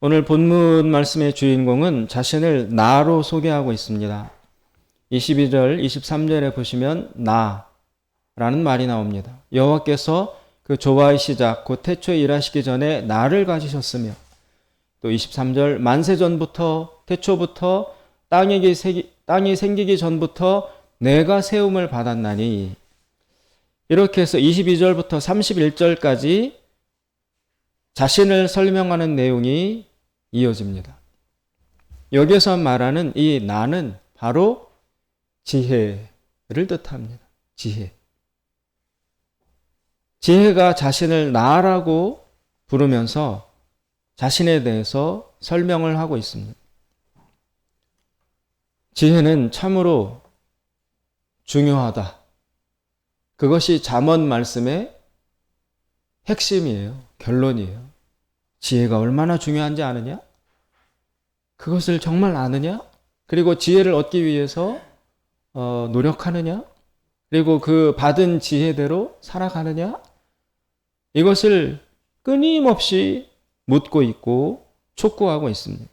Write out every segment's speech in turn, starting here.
오늘 본문 말씀의 주인공은 자신을 나로 소개하고 있습니다. 22절, 23절에 보시면 나라는 말이 나옵니다. 여호와께서 그 조화의 시작, 곧 태초에 일하시기 전에 나를 가지셨으며, 또 23절, 만세 전부터, 태초부터, 땅이 생기기 전부터 내가 세움을 받았나니. 이렇게 해서 22절부터 31절까지 자신을 설명하는 내용이 이어집니다. 여기서 말하는 이 나는 바로 지혜를 뜻합니다. 지혜. 지혜가 자신을 나라고 부르면서 자신에 대해서 설명을 하고 있습니다. 지혜는 참으로 중요하다. 그것이 잠언 말씀의 핵심이에요. 결론이에요. 지혜가 얼마나 중요한지 아느냐? 그것을 정말 아느냐? 그리고 지혜를 얻기 위해서 노력하느냐? 그리고 그 받은 지혜대로 살아가느냐? 이것을 끊임없이 묻고 있고 촉구하고 있습니다.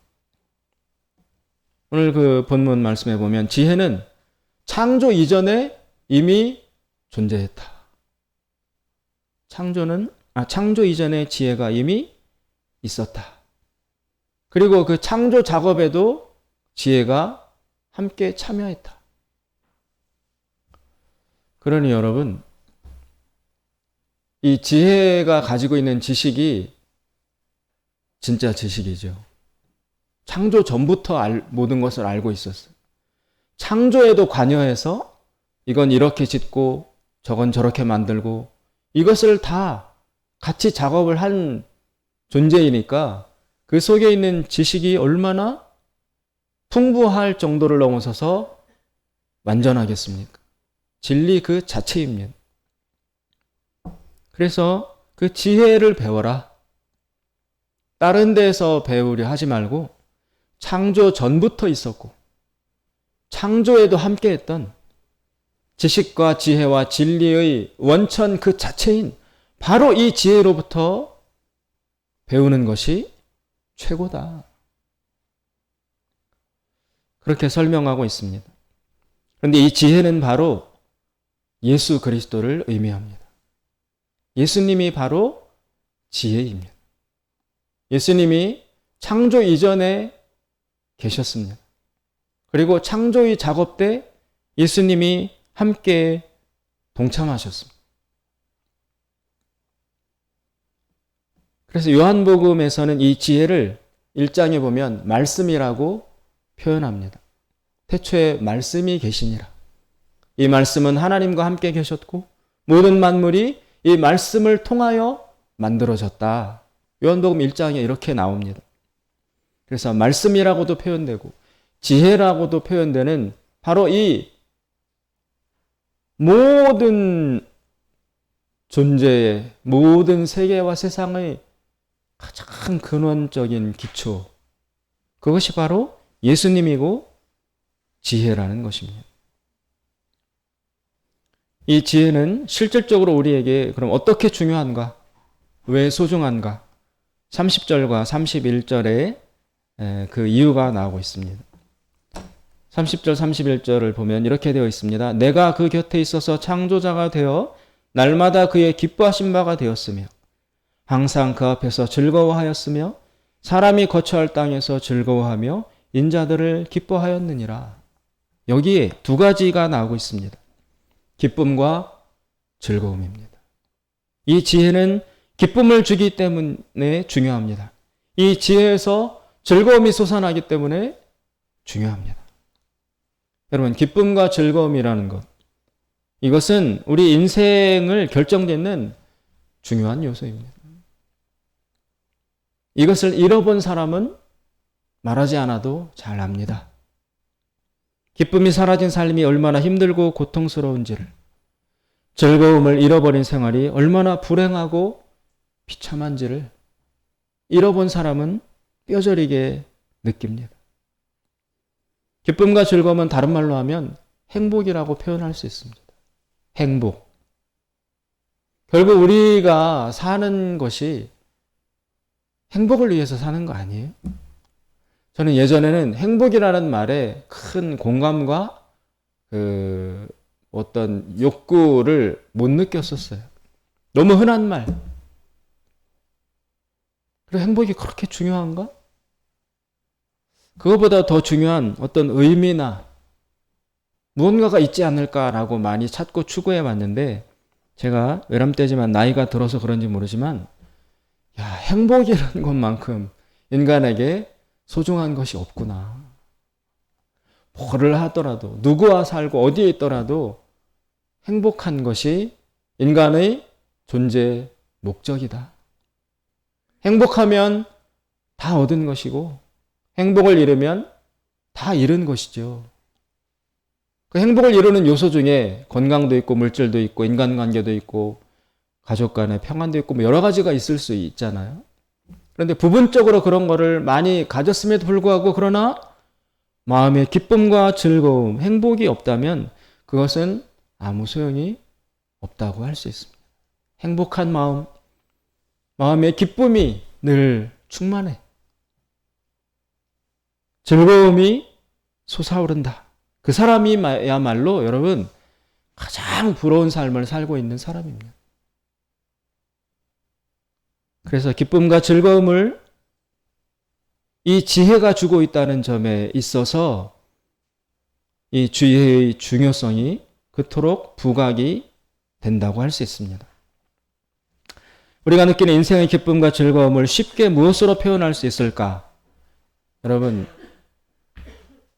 오늘 그 본문 말씀에 보면 지혜는 창조 이전에 이미 존재했다. 창조 이전에 지혜가 이미 있었다. 그리고 그 창조 작업에도 지혜가 함께 참여했다. 그러니 여러분, 이 지혜가 가지고 있는 지식이 진짜 지식이죠. 창조 전부터 모든 것을 알고 있었어요. 창조에도 관여해서 이건 이렇게 짓고 저건 저렇게 만들고 이것을 다 같이 작업을 한 존재이니까 그 속에 있는 지식이 얼마나 풍부할 정도를 넘어서서 완전하겠습니까? 진리 그 자체입니다. 그래서 그 지혜를 배워라. 다른 데서 배우려 하지 말고 창조 전부터 있었고 창조에도 함께했던 지식과 지혜와 진리의 원천 그 자체인 바로 이 지혜로부터 배우는 것이 최고다. 그렇게 설명하고 있습니다. 그런데 이 지혜는 바로 예수 그리스도를 의미합니다. 예수님이 바로 지혜입니다. 예수님이 창조 이전에 계셨습니다. 그리고 창조의 작업 때 예수님이 함께 동참하셨습니다. 그래서 요한복음에서는 이 지혜를 1장에 보면 말씀이라고 표현합니다. 태초에 말씀이 계시니라. 이 말씀은 하나님과 함께 계셨고 모든 만물이 이 말씀을 통하여 만들어졌다. 요한복음 1장에 이렇게 나옵니다. 그래서 말씀이라고도 표현되고 지혜라고도 표현되는 바로 이 모든 존재의 모든 세계와 세상의 가장 근원적인 기초, 그것이 바로 예수님이고 지혜라는 것입니다. 이 지혜는 실질적으로 우리에게 그럼 어떻게 중요한가? 왜 소중한가? 30절과 31절에 그 이유가 나오고 있습니다. 30절, 31절을 보면 이렇게 되어 있습니다. 내가 그 곁에 있어서 창조자가 되어 날마다 그의 기뻐하신 바가 되었으며 항상 그 앞에서 즐거워하였으며 사람이 거처할 땅에서 즐거워하며 인자들을 기뻐하였느니라. 여기에 두 가지가 나오고 있습니다. 기쁨과 즐거움입니다. 이 지혜는 기쁨을 주기 때문에 중요합니다. 이 지혜에서 즐거움이 솟아나기 때문에 중요합니다. 여러분, 기쁨과 즐거움이라는 것, 이것은 우리 인생을 결정짓는 중요한 요소입니다. 이것을 잃어본 사람은 말하지 않아도 잘 압니다. 기쁨이 사라진 삶이 얼마나 힘들고 고통스러운지를, 즐거움을 잃어버린 생활이 얼마나 불행하고 비참한지를 잃어본 사람은 뼈저리게 느낍니다. 기쁨과 즐거움은 다른 말로 하면 행복이라고 표현할 수 있습니다. 행복. 결국 우리가 사는 것이 행복을 위해서 사는 거 아니에요? 저는 예전에는 행복이라는 말에 큰 공감과 어떤 욕구를 못 느꼈었어요. 너무 흔한 말. 그리고 행복이 그렇게 중요한가? 그거보다 더 중요한 어떤 의미나 무언가가 있지 않을까라고 많이 찾고 추구해 왔는데, 제가 외람되지만 나이가 들어서 그런지 모르지만, 행복이라는 것만큼 인간에게 소중한 것이 없구나. 뭐를 하더라도, 누구와 살고 어디에 있더라도 행복한 것이 인간의 존재 목적이다. 행복하면 다 얻은 것이고, 행복을 잃으면 다 잃은 것이죠. 그 행복을 이루는 요소 중에 건강도 있고, 물질도 있고, 인간관계도 있고, 가족 간의 평안도 있고, 여러 가지가 있을 수 있잖아요. 그런데 부분적으로 그런 거를 많이 가졌음에도 불구하고, 그러나 마음의 기쁨과 즐거움, 행복이 없다면 그것은 아무 소용이 없다고 할 수 있습니다. 행복한 마음, 마음의 기쁨이 늘 충만해. 즐거움이 솟아오른다. 그 사람이야말로 여러분 가장 부러운 삶을 살고 있는 사람입니다. 그래서 기쁨과 즐거움을 이 지혜가 주고 있다는 점에 있어서 이 지혜의 중요성이 그토록 부각이 된다고 할 수 있습니다. 우리가 느끼는 인생의 기쁨과 즐거움을 쉽게 무엇으로 표현할 수 있을까? 여러분,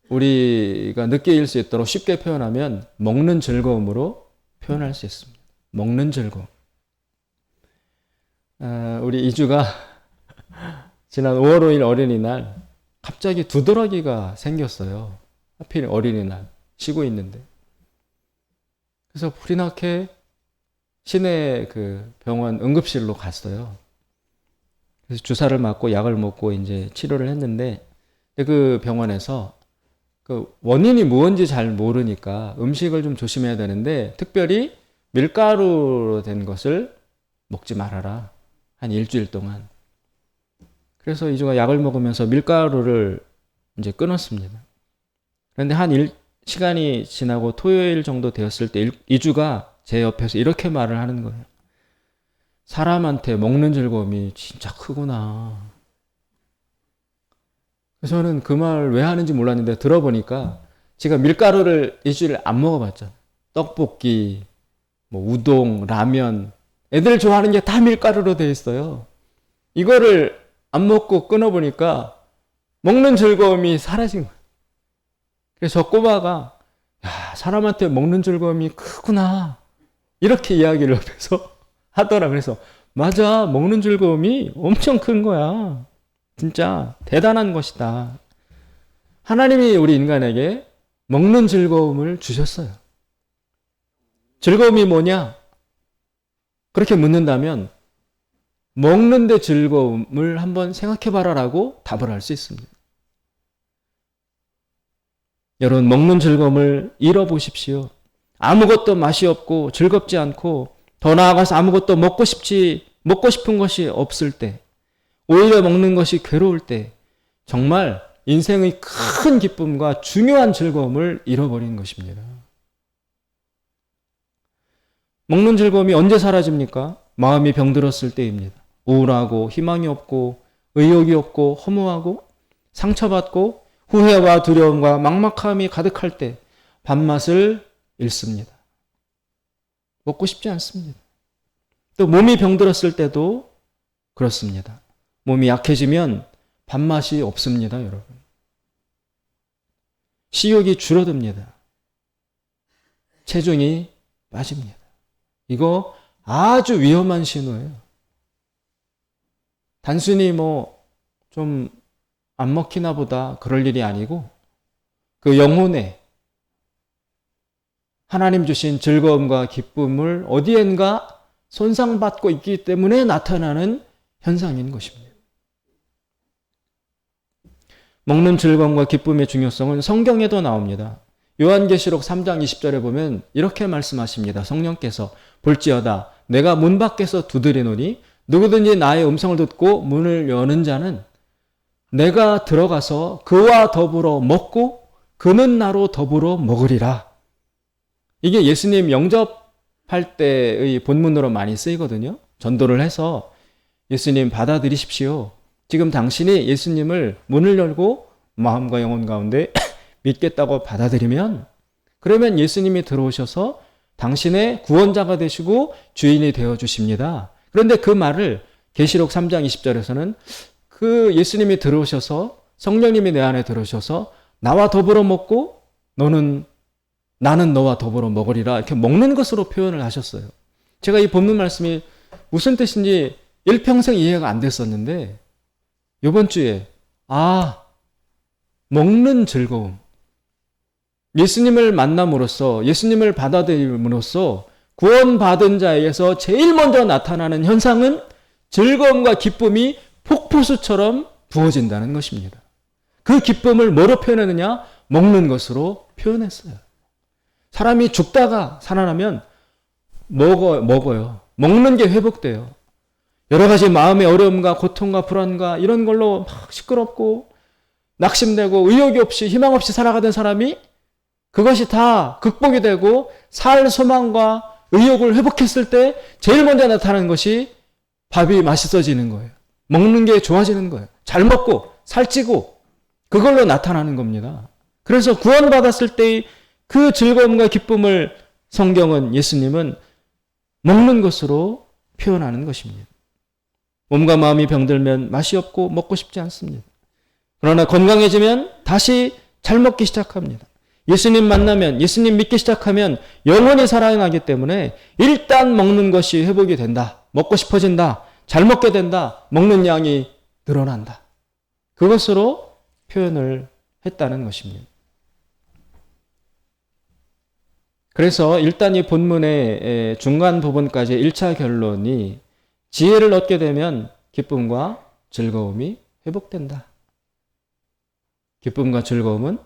우리가 느낄 수 있도록 쉽게 표현하면 먹는 즐거움으로 표현할 수 있습니다. 먹는 즐거움. 우리 이주가 지난 5월 5일 어린이날 갑자기 두드러기가 생겼어요. 하필 어린이날 쉬고 있는데. 그래서 불이 나게 시내 그 병원 응급실로 갔어요. 그래서 주사를 맞고 약을 먹고 이제 치료를 했는데, 그 병원에서 그 원인이 무엇인지 잘 모르니까 음식을 좀 조심해야 되는데, 특별히 밀가루로 된 것을 먹지 말아라. 한 일주일 동안. 그래서 이주가 약을 먹으면서 밀가루를 이제 끊었습니다. 그런데 시간이 지나고 토요일 정도 되었을 때 이주가 제 옆에서 이렇게 말을 하는 거예요. 사람한테 먹는 즐거움이 진짜 크구나. 그래서 저는 그 말 왜 하는지 몰랐는데 들어보니까, 제가 밀가루를 일주일 안 먹어봤죠. 떡볶이, 우동, 라면, 애들 좋아하는 게 다 밀가루로 되어 있어요. 이거를 안 먹고 끊어보니까 먹는 즐거움이 사라진 거예요. 그래서 저 꼬마가 사람한테 먹는 즐거움이 크구나, 이렇게 이야기를 옆에서 하더라. 그래서 맞아, 먹는 즐거움이 엄청 큰 거야. 진짜 대단한 것이다. 하나님이 우리 인간에게 먹는 즐거움을 주셨어요. 즐거움이 뭐냐? 그렇게 묻는다면 먹는데 즐거움을 한번 생각해봐라라고 답을 할 수 있습니다. 여러분, 먹는 즐거움을 잃어보십시오. 아무것도 맛이 없고 즐겁지 않고, 더 나아가서 아무것도 먹고 싶은 것이 없을 때, 오히려 먹는 것이 괴로울 때, 정말 인생의 큰 기쁨과 중요한 즐거움을 잃어버리는 것입니다. 먹는 즐거움이 언제 사라집니까? 마음이 병들었을 때입니다. 우울하고 희망이 없고 의욕이 없고 허무하고 상처받고 후회와 두려움과 막막함이 가득할 때 밥맛을 잃습니다. 먹고 싶지 않습니다. 또 몸이 병들었을 때도 그렇습니다. 몸이 약해지면 밥맛이 없습니다, 여러분. 식욕이 줄어듭니다. 체중이 빠집니다. 이거 아주 위험한 신호예요. 단순히 좀 안 먹히나 보다 그럴 일이 아니고, 그 영혼에 하나님 주신 즐거움과 기쁨을 어디엔가 손상받고 있기 때문에 나타나는 현상인 것입니다. 먹는 즐거움과 기쁨의 중요성은 성경에도 나옵니다. 요한계시록 3장 20절에 보면 이렇게 말씀하십니다. 성령께서 볼지어다 내가 문 밖에서 두드리노니 누구든지 나의 음성을 듣고 문을 여는 자는 내가 들어가서 그와 더불어 먹고 그는 나로 더불어 먹으리라. 이게 예수님 영접할 때의 본문으로 많이 쓰이거든요. 전도를 해서 예수님 받아들이십시오. 지금 당신이 예수님을 문을 열고 마음과 영혼 가운데 믿겠다고 받아들이면, 그러면 예수님이 들어오셔서 당신의 구원자가 되시고 주인이 되어 주십니다. 그런데 그 말을 계시록 3장 20절에서는 그 예수님이 들어오셔서, 성령님이 내 안에 들어오셔서 나와 더불어 먹고 나는 너와 더불어 먹으리라, 이렇게 먹는 것으로 표현을 하셨어요. 제가 이 본문 말씀이 무슨 뜻인지 일평생 이해가 안 됐었는데 이번 주에 먹는 즐거움, 예수님을 만남으로써, 예수님을 받아들임으로써 구원받은 자에게서 제일 먼저 나타나는 현상은 즐거움과 기쁨이 폭포수처럼 부어진다는 것입니다. 그 기쁨을 뭐로 표현했느냐? 먹는 것으로 표현했어요. 사람이 죽다가 살아나면 먹어요. 먹는 게 회복돼요. 여러 가지 마음의 어려움과 고통과 불안과 이런 걸로 막 시끄럽고 낙심되고 의욕이 없이 희망 없이 살아가던 사람이 그것이 다 극복이 되고 살 소망과 의욕을 회복했을 때 제일 먼저 나타나는 것이 밥이 맛있어지는 거예요. 먹는 게 좋아지는 거예요. 잘 먹고 살찌고 그걸로 나타나는 겁니다. 그래서 구원받았을 때의 그 즐거움과 기쁨을 성경은, 예수님은 먹는 것으로 표현하는 것입니다. 몸과 마음이 병들면 맛이 없고 먹고 싶지 않습니다. 그러나 건강해지면 다시 잘 먹기 시작합니다. 예수님 만나면, 예수님 믿기 시작하면 영원히 살아나기 때문에 일단 먹는 것이 회복이 된다. 먹고 싶어진다. 잘 먹게 된다. 먹는 양이 늘어난다. 그것으로 표현을 했다는 것입니다. 그래서 일단 이 본문의 중간 부분까지 1차 결론이 지혜를 얻게 되면 기쁨과 즐거움이 회복된다. 기쁨과 즐거움은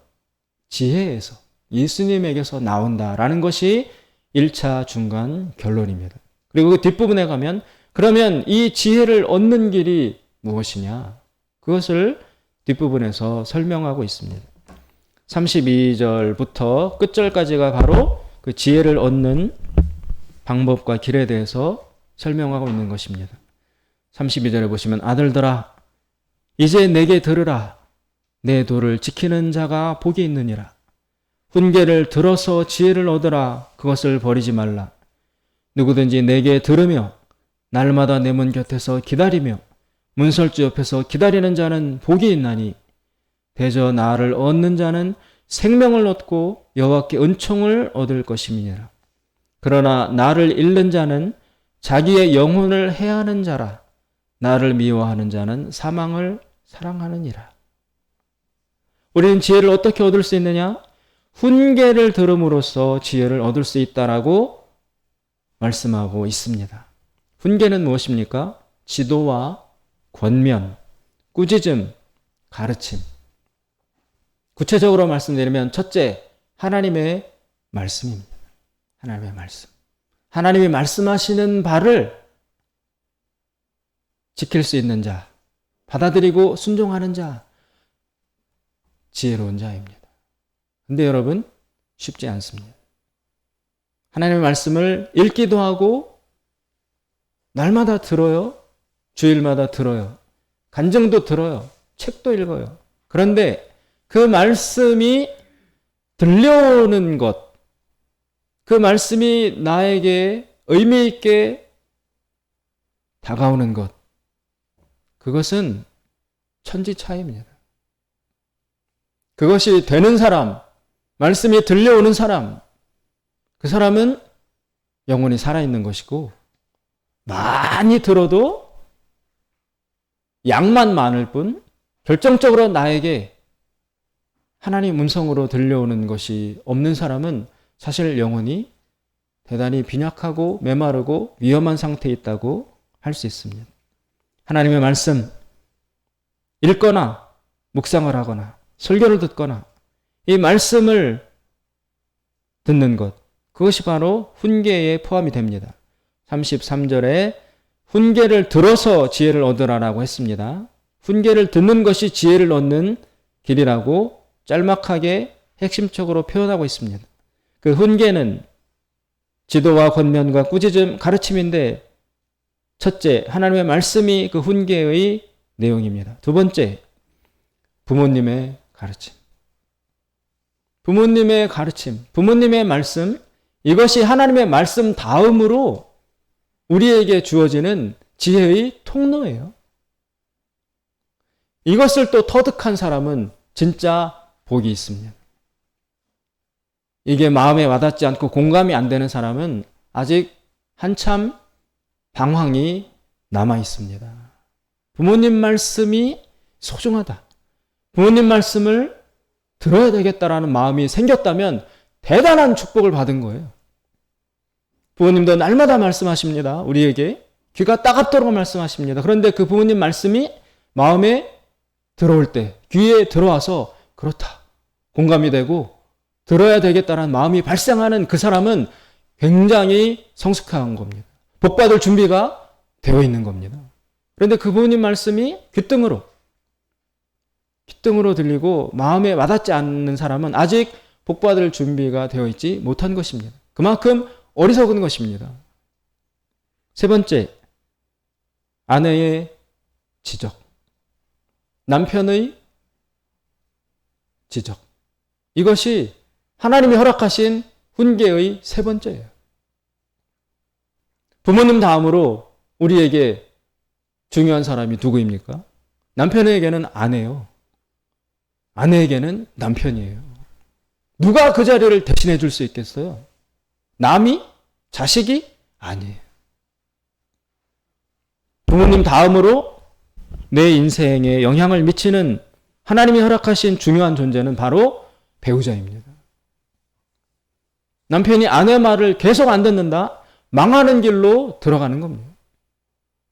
지혜에서, 예수님에게서 나온다라는 것이 1차 중간 결론입니다. 그리고 그 뒷부분에 가면 그러면 이 지혜를 얻는 길이 무엇이냐? 그것을 뒷부분에서 설명하고 있습니다. 32절부터 끝절까지가 바로 그 지혜를 얻는 방법과 길에 대해서 설명하고 있는 것입니다. 32절에 보시면 아들들아 이제 내게 들으라. 내 도를 지키는 자가 복이 있느니라. 훈계를 들어서 지혜를 얻으라. 그것을 버리지 말라. 누구든지 내게 들으며 날마다 내 문 곁에서 기다리며 문설주 옆에서 기다리는 자는 복이 있나니 대저 나를 얻는 자는 생명을 얻고 여호와께 은총을 얻을 것임이니라. 그러나 나를 잃는 자는 자기의 영혼을 해하는 자라. 나를 미워하는 자는 사망을 사랑하느니라. 우리는 지혜를 어떻게 얻을 수 있느냐? 훈계를 들음으로써 지혜를 얻을 수 있다라고 말씀하고 있습니다. 훈계는 무엇입니까? 지도와 권면, 꾸짖음, 가르침. 구체적으로 말씀드리면 첫째, 하나님의 말씀입니다. 하나님의 말씀. 하나님이 말씀하시는 바를 지킬 수 있는 자, 받아들이고 순종하는 자, 지혜로운 자입니다. 근데 여러분, 쉽지 않습니다. 하나님의 말씀을 읽기도 하고 날마다 들어요. 주일마다 들어요. 간증도 들어요. 책도 읽어요. 그런데 그 말씀이 들려오는 것, 그 말씀이 나에게 의미 있게 다가오는 것, 그것은 천지 차이입니다. 그것이 되는 사람, 말씀이 들려오는 사람, 그 사람은 영혼이 살아있는 것이고 많이 들어도 양만 많을 뿐 결정적으로 나에게 하나님 음성으로 들려오는 것이 없는 사람은 사실 영혼이 대단히 빈약하고 메마르고 위험한 상태에 있다고 할 수 있습니다. 하나님의 말씀 읽거나 묵상을 하거나 설교를 듣거나 이 말씀을 듣는 것, 그것이 바로 훈계에 포함이 됩니다. 33절에 훈계를 들어서 지혜를 얻으라라고 했습니다. 훈계를 듣는 것이 지혜를 얻는 길이라고 짤막하게 핵심적으로 표현하고 있습니다. 그 훈계는 지도와 권면과 꾸짖음, 가르침인데 첫째, 하나님의 말씀이 그 훈계의 내용입니다. 두 번째, 부모님의 가르침. 부모님의 가르침, 부모님의 말씀, 이것이 하나님의 말씀 다음으로 우리에게 주어지는 지혜의 통로예요. 이것을 또 터득한 사람은 진짜 복이 있습니다. 이게 마음에 와닿지 않고 공감이 안 되는 사람은 아직 한참 방황이 남아 있습니다. 부모님 말씀이 소중하다. 부모님 말씀을 들어야 되겠다라는 마음이 생겼다면 대단한 축복을 받은 거예요. 부모님도 날마다 말씀하십니다. 우리에게 귀가 따갑도록 말씀하십니다. 그런데 그 부모님 말씀이 마음에 들어올 때, 귀에 들어와서 그렇다, 공감이 되고 들어야 되겠다는 마음이 발생하는 그 사람은 굉장히 성숙한 겁니다. 복받을 준비가 되어 있는 겁니다. 그런데 그 부모님 말씀이 귓등으로 들리고 마음에 와닿지 않는 사람은 아직 복받을 준비가 되어 있지 못한 것입니다. 그만큼 어리석은 것입니다. 세 번째, 아내의 지적, 남편의 지적. 이것이 하나님이 허락하신 훈계의 세 번째예요. 부모님 다음으로 우리에게 중요한 사람이 누구입니까? 남편에게는 아내요. 아내에게는 남편이에요. 누가 그 자리를 대신해 줄 수 있겠어요? 남이? 자식이? 아니에요. 부모님 다음으로 내 인생에 영향을 미치는 하나님이 허락하신 중요한 존재는 바로 배우자입니다. 남편이 아내 말을 계속 안 듣는다? 망하는 길로 들어가는 겁니다.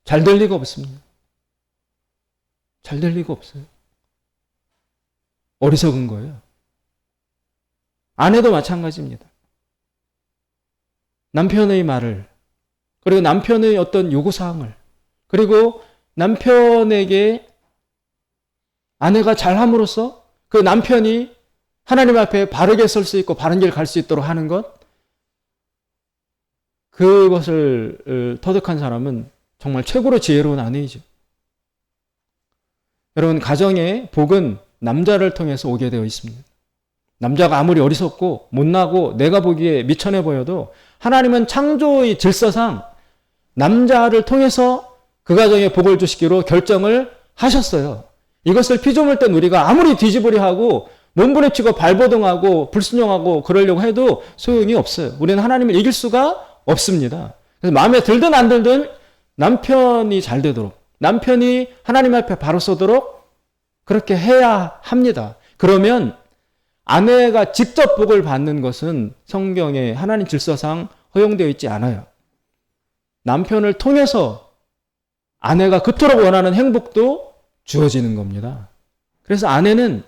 잘 될 리가 없습니다. 잘 될 리가 없어요. 어리석은 거예요. 아내도 마찬가지입니다. 남편의 말을, 그리고 남편의 어떤 요구사항을, 그리고 남편에게 아내가 잘함으로써 그 남편이 하나님 앞에 바르게 설 수 있고 바른 길 갈 수 있도록 하는 것, 그것을 터득한 사람은 정말 최고로 지혜로운 아내이죠. 여러분, 가정의 복은 남자를 통해서 오게 되어 있습니다. 남자가 아무리 어리석고 못나고 내가 보기에 미천해 보여도 하나님은 창조의 질서상 남자를 통해서 그 가정에 복을 주시기로 결정을 하셨어요. 이것을 피조물 땐 우리가 아무리 뒤집으려하고 몸부림치고 발버둥하고 불순종하고 그러려고 해도 소용이 없어요. 우리는 하나님을 이길 수가 없습니다. 그래서 마음에 들든 안 들든 남편이 잘 되도록, 남편이 하나님 앞에 바로 서도록 그렇게 해야 합니다. 그러면 아내가 직접 복을 받는 것은 성경에 하나님 질서상 허용되어 있지 않아요. 남편을 통해서 아내가 그토록 원하는 행복도 주어지는 겁니다. 그래서 아내는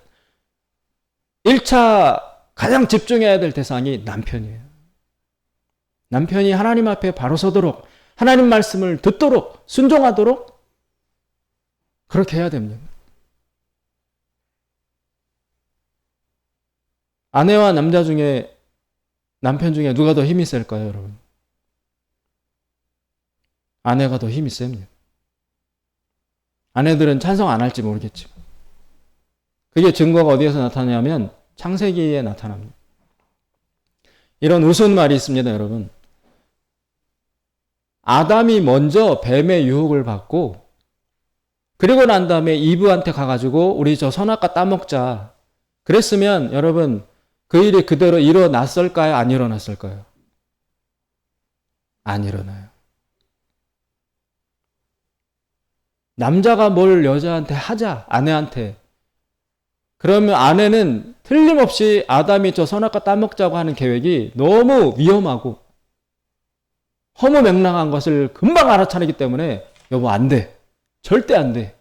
1차 가장 집중해야 될 대상이 남편이에요. 남편이 하나님 앞에 바로 서도록, 하나님 말씀을 듣도록, 순종하도록 그렇게 해야 됩니다. 아내와 남자 중에, 남편 중에 누가 더 힘이 셀까요, 여러분? 아내가 더 힘이 셉니다. 아내들은 찬성 안 할지 모르겠지만. 그게 증거가 어디에서 나타나냐면 창세기에 나타납니다. 이런 우스운 말이 있습니다, 여러분. 아담이 먼저 뱀의 유혹을 받고 그리고 난 다음에 이브한테 가가지고 우리 저 선악과 따먹자 그랬으면 여러분 그 일이 그대로 일어났을까요? 안 일어났을까요? 안 일어나요. 남자가 뭘 여자한테 하자, 아내한테. 그러면 아내는 틀림없이 아담이 저 선악과 따먹자고 하는 계획이 너무 위험하고 허무맹랑한 것을 금방 알아차리기 때문에 여보 안 돼. 절대 안 돼.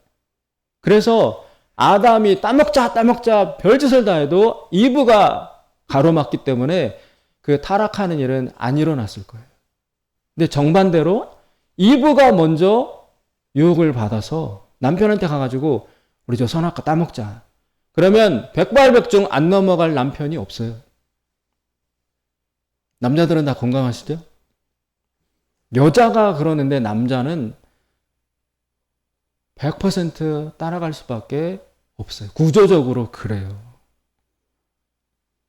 그래서 아담이 따먹자 별짓을 다 해도 이브가 가로막기 때문에 그 타락하는 일은 안 일어났을 거예요. 근데 정반대로 이브가 먼저 유혹을 받아서 남편한테 가가지고 우리 저 선악과 따먹자. 그러면 백발백중 안 넘어갈 남편이 없어요. 남자들은 다 공감하시죠? 여자가 그러는데 남자는 100% 따라갈 수밖에 없어요. 구조적으로 그래요.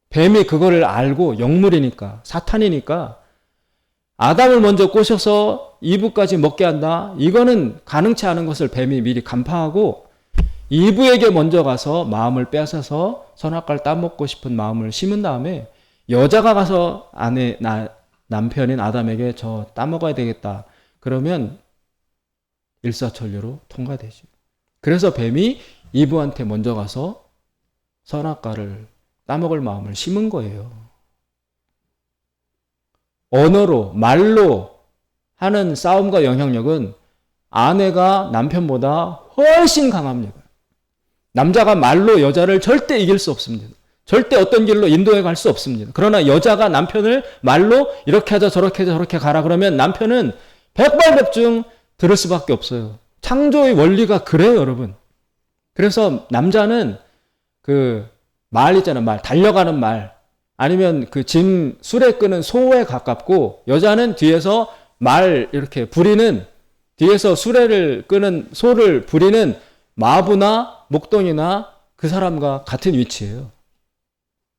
뱀이 그거를 알고 영물이니까, 사탄이니까 아담을 먼저 꼬셔서 이브까지 먹게 한다. 이거는 가능치 않은 것을 뱀이 미리 간파하고 이브에게 먼저 가서 마음을 뺏어서 선악과를 따먹고 싶은 마음을 심은 다음에 여자가 가서 남편인 아담에게 저 따먹어야 되겠다. 그러면 일사천리로 통과되죠. 그래서 뱀이 이브한테 먼저 가서 선악과를 따먹을 마음을 심은 거예요. 언어로, 말로 하는 싸움과 영향력은 아내가 남편보다 훨씬 강합니다. 남자가 말로 여자를 절대 이길 수 없습니다. 절대 어떤 길로 인도해 갈 수 없습니다. 그러나 여자가 남편을 말로 이렇게 하자 저렇게 하자 저렇게 가라 그러면 남편은 백발백중 들을 수밖에 없어요. 창조의 원리가 그래요, 여러분. 그래서 남자는 그 말 있잖아요. 말, 달려가는 말. 아니면 그 짐 수레 끄는 소에 가깝고 여자는 뒤에서 말 이렇게 부리는 뒤에서 수레를 끄는 소를 부리는 마부나 목동이나 그 사람과 같은 위치예요.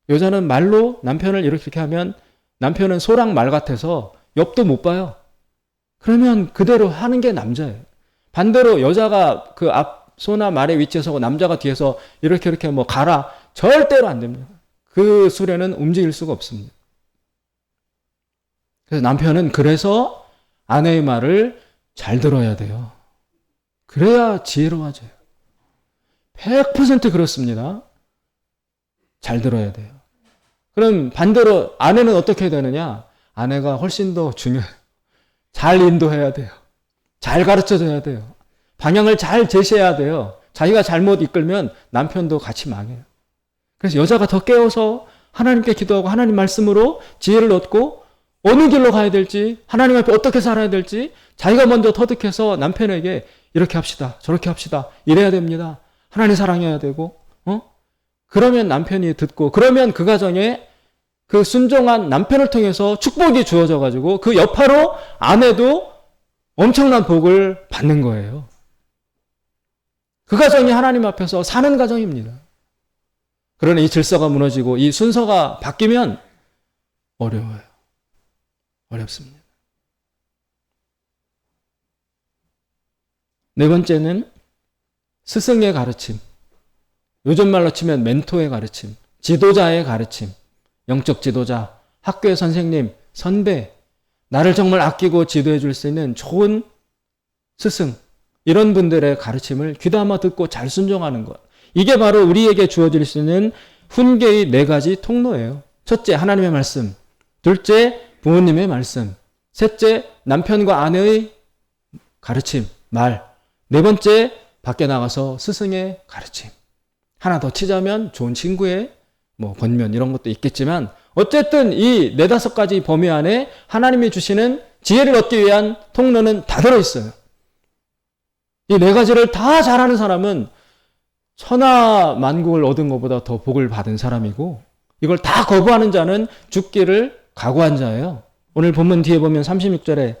여자는 말로 남편을 이렇게 하면 남편은 소랑 말 같아서 옆도 못 봐요. 그러면 그대로 하는 게 남자예요. 반대로 여자가 그 앞 소나 말의 위치에 서고 남자가 뒤에서 이렇게 뭐 가라. 절대로 안 됩니다. 그 수레는 움직일 수가 없습니다. 그래서 남편은 그래서 아내의 말을 잘 들어야 돼요. 그래야 지혜로워져요. 100% 그렇습니다. 잘 들어야 돼요. 그럼 반대로 아내는 어떻게 되느냐? 아내가 훨씬 더 중요해요. 잘 인도해야 돼요. 잘 가르쳐줘야 돼요. 방향을 잘 제시해야 돼요. 자기가 잘못 이끌면 남편도 같이 망해요. 그래서 여자가 더 깨워서 하나님께 기도하고 하나님 말씀으로 지혜를 얻고 어느 길로 가야 될지 하나님 앞에 어떻게 살아야 될지 자기가 먼저 터득해서 남편에게 이렇게 합시다. 저렇게 합시다. 이래야 됩니다. 하나님 사랑해야 되고 그러면 남편이 듣고 그러면 그 가정에 그 순종한 남편을 통해서 축복이 주어져 가지고 그 여파로 아내도 엄청난 복을 받는 거예요. 그 가정이 하나님 앞에서 사는 가정입니다. 그러나 이 질서가 무너지고 이 순서가 바뀌면 어려워요. 어렵습니다. 네 번째는 스승의 가르침. 요즘 말로 치면 멘토의 가르침, 지도자의 가르침, 영적 지도자, 학교의 선생님, 선배, 나를 정말 아끼고 지도해 줄 수 있는 좋은 스승, 이런 분들의 가르침을 귀담아 듣고 잘 순종하는 것. 이게 바로 우리에게 주어질 수 있는 훈계의 네 가지 통로예요. 첫째, 하나님의 말씀. 둘째, 부모님의 말씀. 셋째, 남편과 아내의 가르침, 말. 네 번째, 밖에 나가서 스승의 가르침. 하나 더 치자면 좋은 친구의 권면 이런 것도 있겠지만 어쨌든 이 네다섯 가지 범위 안에 하나님이 주시는 지혜를 얻기 위한 통로는 다 들어있어요. 이 네 가지를 다 잘하는 사람은 천하만국을 얻은 것보다 더 복을 받은 사람이고 이걸 다 거부하는 자는 죽기를 각오한 자예요. 오늘 본문 뒤에 보면 36절에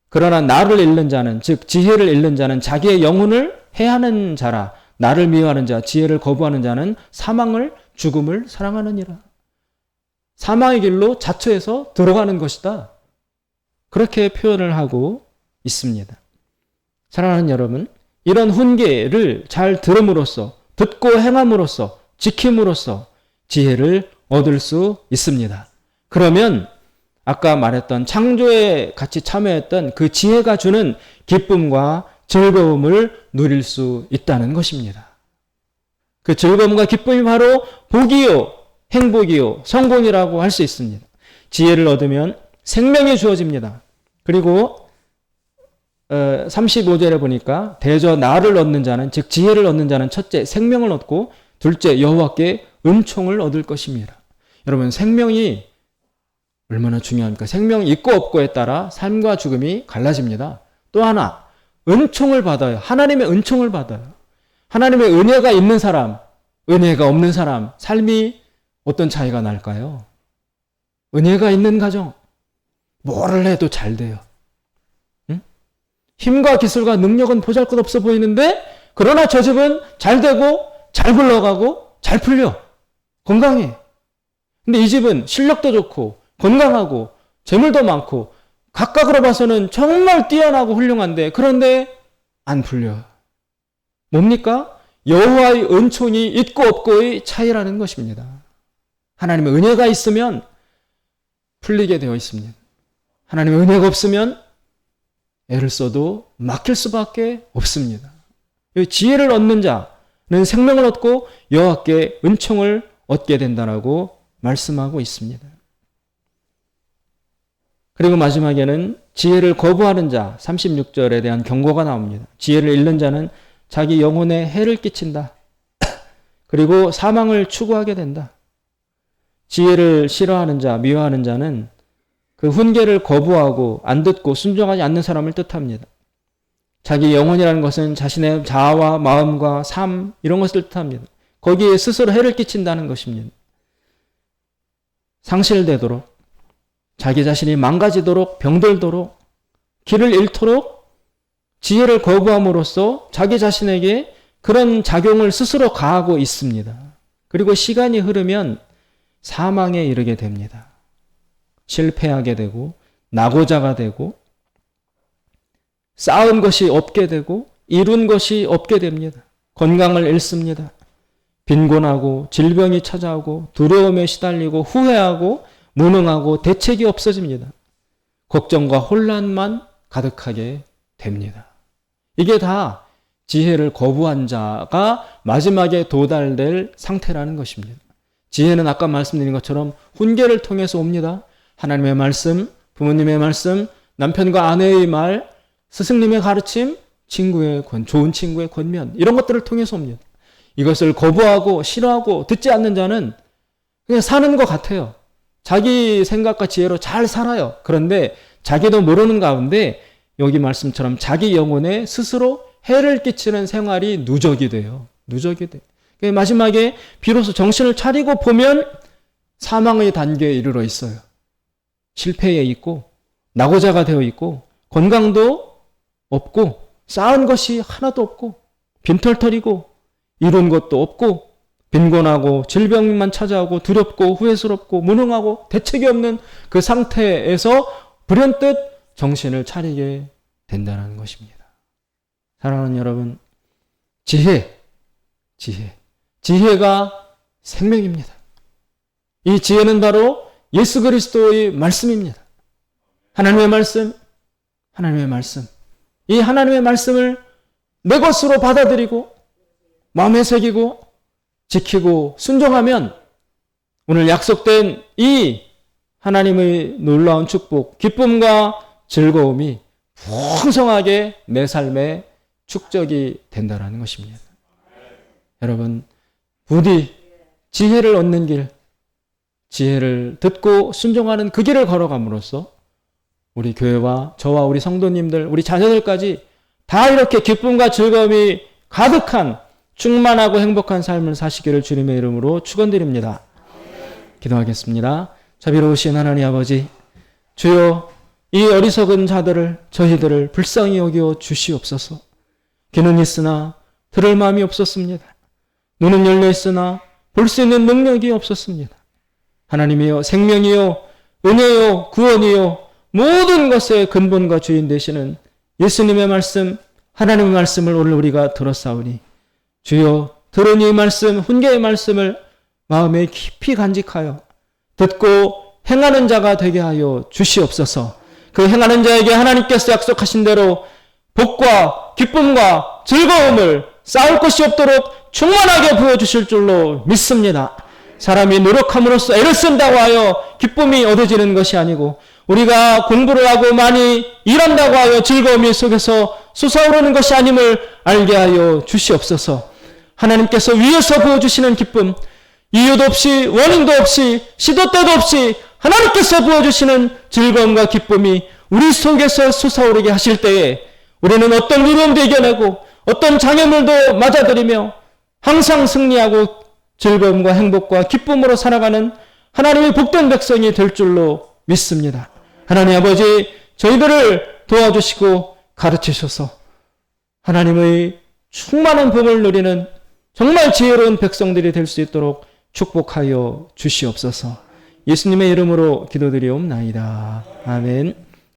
그러나 나를 잃는 자는 즉 지혜를 잃는 자는 자기의 영혼을 해하는 자라. 나를 미워하는 자, 지혜를 거부하는 자는 사망을 죽음을 사랑하느니라. 사망의 길로 자초해서 들어가는 것이다. 그렇게 표현을 하고 있습니다. 사랑하는 여러분, 이런 훈계를 잘 들음으로써 듣고 행함으로써 지킴으로써 지혜를 얻을 수 있습니다. 그러면 아까 말했던 창조에 같이 참여했던 그 지혜가 주는 기쁨과 즐거움을 누릴 수 있다는 것입니다. 그 즐거움과 기쁨이 바로 복이요, 행복이요, 성공이라고 할 수 있습니다. 지혜를 얻으면 생명이 주어집니다. 그리고 35절에 보니까 대저 나를 얻는 자는 즉 지혜를 얻는 자는 첫째 생명을 얻고 둘째 여호와께 은총을 얻을 것입니다. 여러분 생명이 얼마나 중요합니까? 생명이 있고 없고에 따라 삶과 죽음이 갈라집니다. 또 하나, 은총을 받아요. 하나님의 은총을 받아요. 하나님의 은혜가 있는 사람, 은혜가 없는 사람, 삶이 어떤 차이가 날까요? 은혜가 있는 가정, 뭐를 해도 잘 돼요. 응? 힘과 기술과 능력은 보잘것없어 보이는데 그러나 저 집은 잘 되고 잘 굴러가고 잘 풀려. 건강해. 근데 이 집은 실력도 좋고 건강하고 재물도 많고 각각으로 봐서는 정말 뛰어나고 훌륭한데 그런데 안 풀려. 뭡니까? 여호와의 은총이 있고 없고의 차이라는 것입니다. 하나님의 은혜가 있으면 풀리게 되어 있습니다. 하나님의 은혜가 없으면 애를 써도 막힐 수밖에 없습니다. 지혜를 얻는 자는 생명을 얻고 여호와께 은총을 얻게 된다라고 말씀하고 있습니다. 그리고 마지막에는 지혜를 거부하는 자 36절에 대한 경고가 나옵니다. 지혜를 잃는 자는 자기 영혼에 해를 끼친다. 그리고 사망을 추구하게 된다. 지혜를 싫어하는 자, 미워하는 자는 그 훈계를 거부하고 안 듣고 순종하지 않는 사람을 뜻합니다. 자기 영혼이라는 것은 자신의 자아와 마음과 삶 이런 것을 뜻합니다. 거기에 스스로 해를 끼친다는 것입니다. 상실되도록 자기 자신이 망가지도록 병들도록 길을 잃도록 지혜를 거부함으로써 자기 자신에게 그런 작용을 스스로 가하고 있습니다. 그리고 시간이 흐르면 사망에 이르게 됩니다. 실패하게 되고 낙오자가 되고 쌓은 것이 없게 되고 이룬 것이 없게 됩니다. 건강을 잃습니다. 빈곤하고 질병이 찾아오고 두려움에 시달리고 후회하고 무능하고 대책이 없어집니다. 걱정과 혼란만 가득하게 됩니다. 이게 다 지혜를 거부한 자가 마지막에 도달될 상태라는 것입니다. 지혜는 아까 말씀드린 것처럼 훈계를 통해서 옵니다. 하나님의 말씀, 부모님의 말씀, 남편과 아내의 말, 스승님의 가르침, 좋은 친구의 권면 이런 것들을 통해서 옵니다. 이것을 거부하고 싫어하고 듣지 않는 자는 그냥 사는 것 같아요. 자기 생각과 지혜로 잘 살아요. 그런데 자기도 모르는 가운데 여기 말씀처럼 자기 영혼에 스스로 해를 끼치는 생활이 누적이 돼요. 누적이 돼요. 마지막에 비로소 정신을 차리고 보면 사망의 단계에 이르러 있어요. 실패에 있고 낙오자가 되어 있고 건강도 없고 쌓은 것이 하나도 없고 빈털털이고 이룬 것도 없고 빈곤하고 질병만 찾아오고 두렵고 후회스럽고 무능하고 대책이 없는 그 상태에서 불현듯 정신을 차리게 된다는 것입니다. 사랑하는 여러분, 지혜가 생명입니다. 이 지혜는 바로 예수 그리스도의 말씀입니다. 하나님의 말씀. 이 하나님의 말씀을 내 것으로 받아들이고 마음에 새기고 지키고 순종하면 오늘 약속된 이 하나님의 놀라운 축복, 기쁨과 즐거움이 풍성하게 내 삶에 축적이 된다는 것입니다. 여러분, 부디 지혜를 얻는 길, 지혜를 듣고 순종하는 그 길을 걸어감으로써 우리 교회와 저와 우리 성도님들, 우리 자녀들까지 다 이렇게 기쁨과 즐거움이 가득한 충만하고 행복한 삶을 사시기를 주님의 이름으로 축원드립니다. 기도하겠습니다. 자비로우신 하나님 아버지, 주여 이 어리석은 자들을 저희들을 불쌍히 여겨 주시옵소서. 귀는 있으나 들을 마음이 없었습니다. 눈은 열려 있으나 볼 수 있는 능력이 없었습니다. 하나님이여, 생명이요 은혜요 구원이요 모든 것의 근본과 주인 되시는 예수님의 말씀, 하나님의 말씀을 오늘 우리가 들었사오니 주여, 들은 이 말씀, 훈계의 말씀을 마음에 깊이 간직하여 듣고 행하는 자가 되게 하여 주시옵소서. 그 행하는 자에게 하나님께서 약속하신 대로 복과 기쁨과 즐거움을 쌓을 것이 없도록 충만하게 부어주실 줄로 믿습니다. 사람이 노력함으로써 애를 쓴다고 하여 기쁨이 얻어지는 것이 아니고 우리가 공부를 하고 많이 일한다고 하여 즐거움이 속에서 솟아오르는 것이 아님을 알게 하여 주시옵소서. 하나님께서 위에서 부어주시는 기쁨, 이유도 없이 원인도 없이 시도 때도 없이 하나님께서 부어주시는 즐거움과 기쁨이 우리 속에서 솟아오르게 하실 때에 우리는 어떤 위험도 이겨내고 어떤 장애물도 맞아들이며 항상 승리하고 즐거움과 행복과 기쁨으로 살아가는 하나님의 복된 백성이 될 줄로 믿습니다. 하나님 아버지, 저희들을 도와주시고 가르치셔서 하나님의 충만한 복을 누리는 정말 지혜로운 백성들이 될 수 있도록 축복하여 주시옵소서. 예수님의 이름으로 기도드리옵나이다. 아멘.